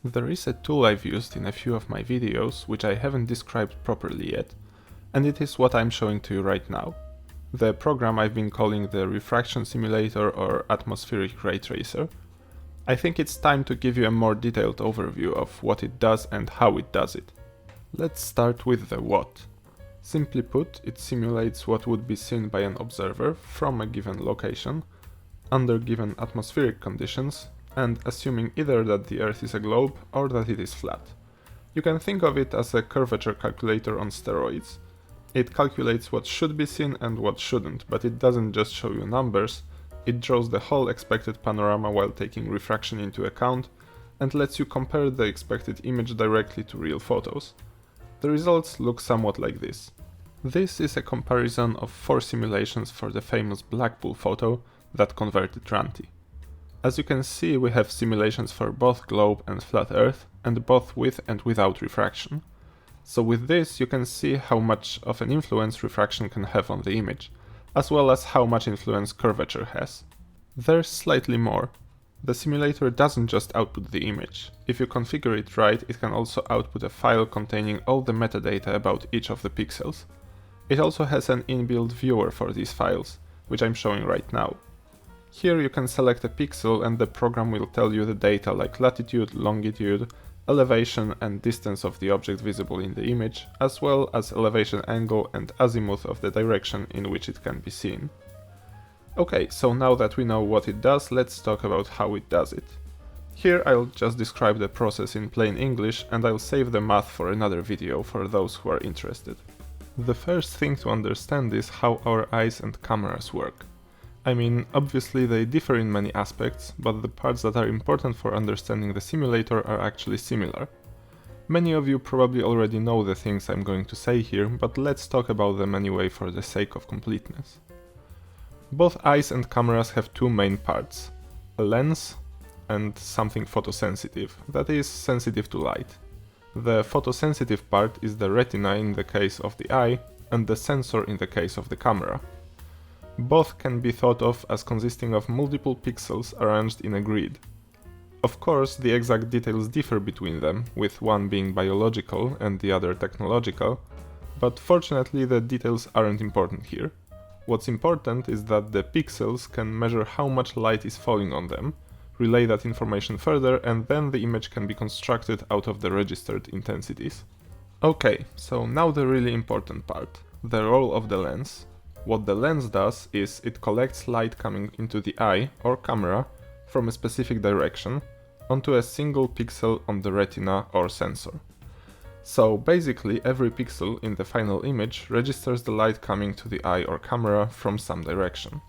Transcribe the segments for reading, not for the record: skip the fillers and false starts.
There is a tool I've used in a few of my videos, which I haven't described properly yet, and it is what I'm showing to you right now. The program I've been calling the Refraction Simulator or Atmospheric Raytracer. I think it's time to give you a more detailed overview of what it does and how it does it. Let's start with the what. Simply put, it simulates what would be seen by an observer from a given location, under given atmospheric conditions, and assuming either that the Earth is a globe or that it is flat. You can think of it as a curvature calculator on steroids. It calculates what should be seen and what shouldn't, but it doesn't just show you numbers, it draws the whole expected panorama while taking refraction into account, and lets you compare the expected image directly to real photos. The results look somewhat like this. This is a comparison of 4 simulations for the famous Blackpool photo that converted Ranti. As you can see, we have simulations for both globe and flat Earth, and both with and without refraction. So with this you can see how much of an influence refraction can have on the image, as well as how much influence curvature has. There's slightly more. The simulator doesn't just output the image. If you configure it right, it can also output a file containing all the metadata about each of the pixels. It also has an inbuilt viewer for these files, which I'm showing right now. Here you can select a pixel and the program will tell you the data like latitude, longitude, elevation and distance of the object visible in the image, as well as elevation angle and azimuth of the direction in which it can be seen. Okay, so now that we know what it does, let's talk about how it does it. Here I'll just describe the process in plain English and I'll save the math for another video for those who are interested. The first thing to understand is how our eyes and cameras work. I mean, obviously they differ in many aspects, but the parts that are important for understanding the simulator are actually similar. Many of you probably already know the things I'm going to say here, but let's talk about them anyway for the sake of completeness. Both eyes and cameras have two main parts: a lens and something photosensitive, that is sensitive to light. The photosensitive part is the retina in the case of the eye, and the sensor in the case of the camera. Both can be thought of as consisting of multiple pixels arranged in a grid. Of course, the exact details differ between them, with one being biological and the other technological, but fortunately the details aren't important here. What's important is that the pixels can measure how much light is falling on them, relay that information further, and then the image can be constructed out of the registered intensities. Okay, so now the really important part, the role of the lens. What the lens does is it collects light coming into the eye or camera from a specific direction onto a single pixel on the retina or sensor. So basically every pixel in the final image registers the light coming to the eye or camera from some direction.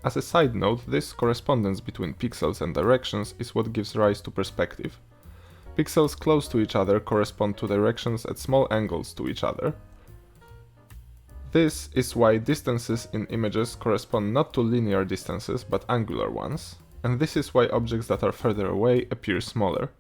As a side note, this correspondence between pixels and directions is what gives rise to perspective. Pixels close to each other correspond to directions at small angles to each other. This is why distances in images correspond not to linear distances but angular ones, and this is why objects that are further away appear smaller.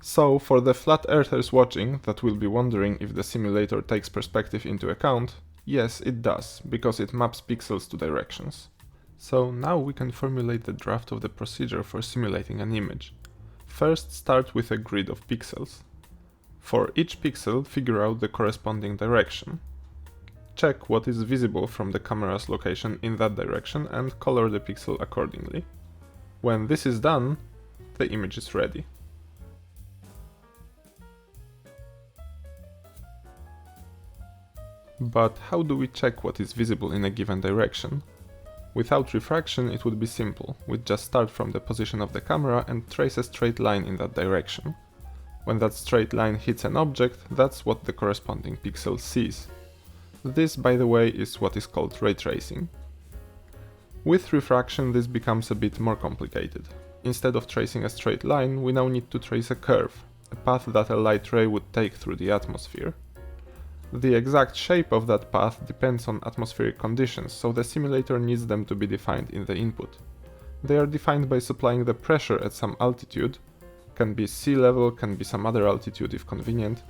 So, for the flat earthers watching that will be wondering if the simulator takes perspective into account, yes, it does, because it maps pixels to directions. So now we can formulate the draft of the procedure for simulating an image. First, start with a grid of pixels. For each pixel, figure out the corresponding direction. Check what is visible from the camera's location in that direction and color the pixel accordingly. When this is done, the image is ready. But how do we check what is visible in a given direction? Without refraction it would be simple, we'd just start from the position of the camera and trace a straight line in that direction. When that straight line hits an object, that's what the corresponding pixel sees. This, by the way, is what is called ray tracing. With refraction this becomes a bit more complicated. Instead of tracing a straight line, we now need to trace a curve, a path that a light ray would take through the atmosphere. The exact shape of that path depends on atmospheric conditions, so the simulator needs them to be defined in the input. They are defined by supplying the pressure at some altitude, can be sea level, can be some other altitude if convenient,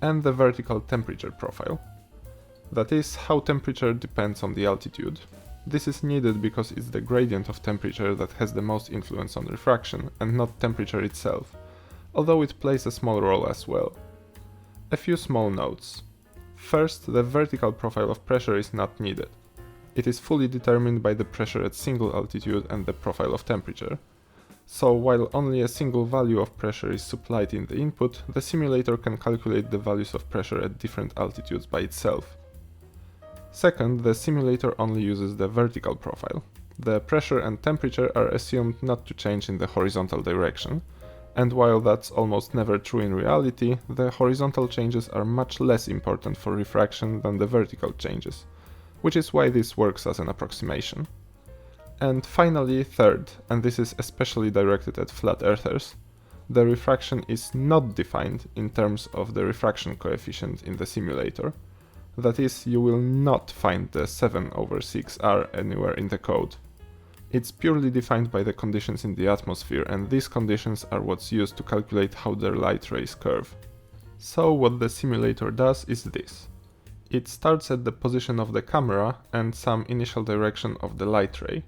and the vertical temperature profile. That is, how temperature depends on the altitude. This is needed because it's the gradient of temperature that has the most influence on refraction, and not temperature itself, although it plays a small role as well. A few small notes. First, the vertical profile of pressure is not needed. It is fully determined by the pressure at single altitude and the profile of temperature. So while only a single value of pressure is supplied in the input, the simulator can calculate the values of pressure at different altitudes by itself. Second, the simulator only uses the vertical profile. The pressure and temperature are assumed not to change in the horizontal direction, and while that's almost never true in reality, the horizontal changes are much less important for refraction than the vertical changes, which is why this works as an approximation. And finally, third, and this is especially directed at flat earthers, the refraction is not defined in terms of the refraction coefficient in the simulator. That is, you will not find the 7/6R anywhere in the code. It's purely defined by the conditions in the atmosphere, and these conditions are what's used to calculate how the light rays curve. So what the simulator does is this. It starts at the position of the camera and some initial direction of the light ray.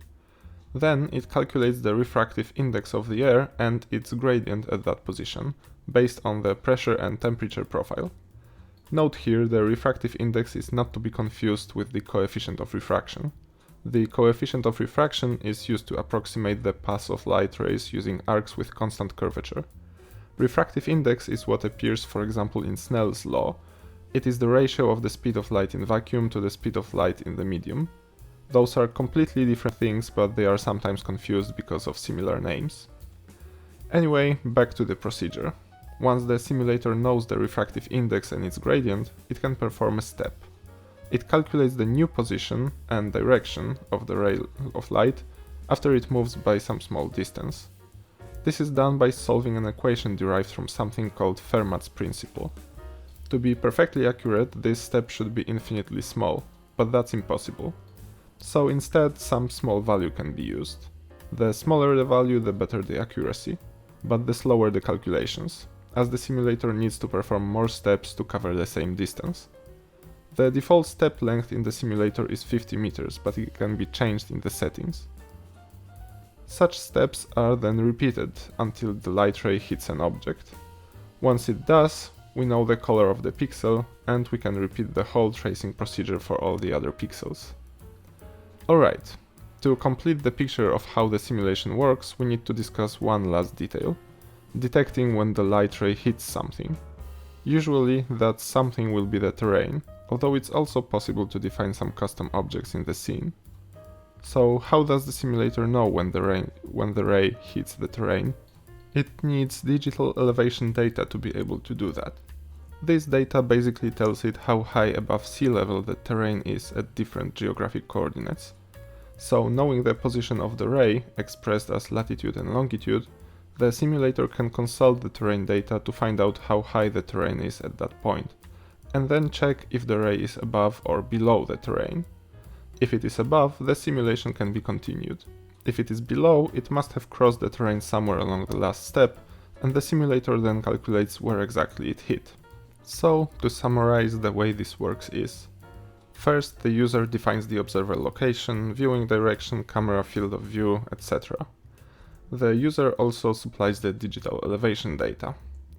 Then it calculates the refractive index of the air and its gradient at that position, based on the pressure and temperature profile. Note here, the refractive index is not to be confused with the coefficient of refraction. The coefficient of refraction is used to approximate the path of light rays using arcs with constant curvature. Refractive index is what appears, for example, in Snell's law. It is the ratio of the speed of light in vacuum to the speed of light in the medium. Those are completely different things, but they are sometimes confused because of similar names. Anyway, back to the procedure. Once the simulator knows the refractive index and its gradient, it can perform a step. It calculates the new position and direction of the ray of light after it moves by some small distance. This is done by solving an equation derived from something called Fermat's principle. To be perfectly accurate, this step should be infinitely small, but that's impossible. So instead, some small value can be used. The smaller the value, the better the accuracy, but the slower the calculations, as the simulator needs to perform more steps to cover the same distance. The default step length in the simulator is 50 meters, but it can be changed in the settings. Such steps are then repeated until the light ray hits an object. Once it does, we know the color of the pixel, and we can repeat the whole tracing procedure for all the other pixels. Alright, to complete the picture of how the simulation works, we need to discuss one last detail: detecting when the light ray hits something. Usually, that something will be the terrain, although it's also possible to define some custom objects in the scene. So how does the simulator know when the ray hits the terrain? It needs digital elevation data to be able to do that. This data basically tells it how high above sea level the terrain is at different geographic coordinates. So knowing the position of the ray, expressed as latitude and longitude, the simulator can consult the terrain data to find out how high the terrain is at that point, and then check if the ray is above or below the terrain. If it is above, the simulation can be continued. If it is below, it must have crossed the terrain somewhere along the last step, and the simulator then calculates where exactly it hit. So, to summarize, the way this works is: first, the user defines the observer location, viewing direction, camera field of view, etc. The user also supplies the digital elevation data.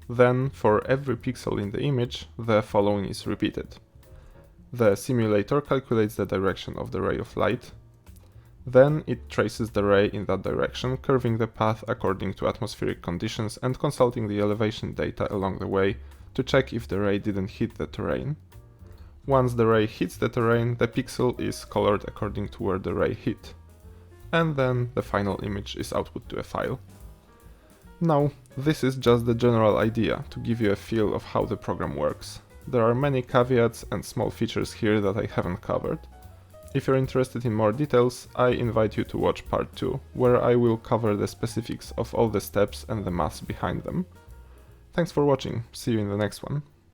Then, for every pixel in the image, the following is repeated. The simulator calculates the direction of the ray of light. Then it traces the ray in that direction, curving the path according to atmospheric conditions and consulting the elevation data along the way to check if the ray didn't hit the terrain. Once the ray hits the terrain, the pixel is colored according to where the ray hit. And then the final image is output to a file. Now, this is just the general idea, to give you a feel of how the program works. There are many caveats and small features here that I haven't covered. If you're interested in more details, I invite you to watch part 2, where I will cover the specifics of all the steps and the maths behind them. Thanks for watching, see you in the next one.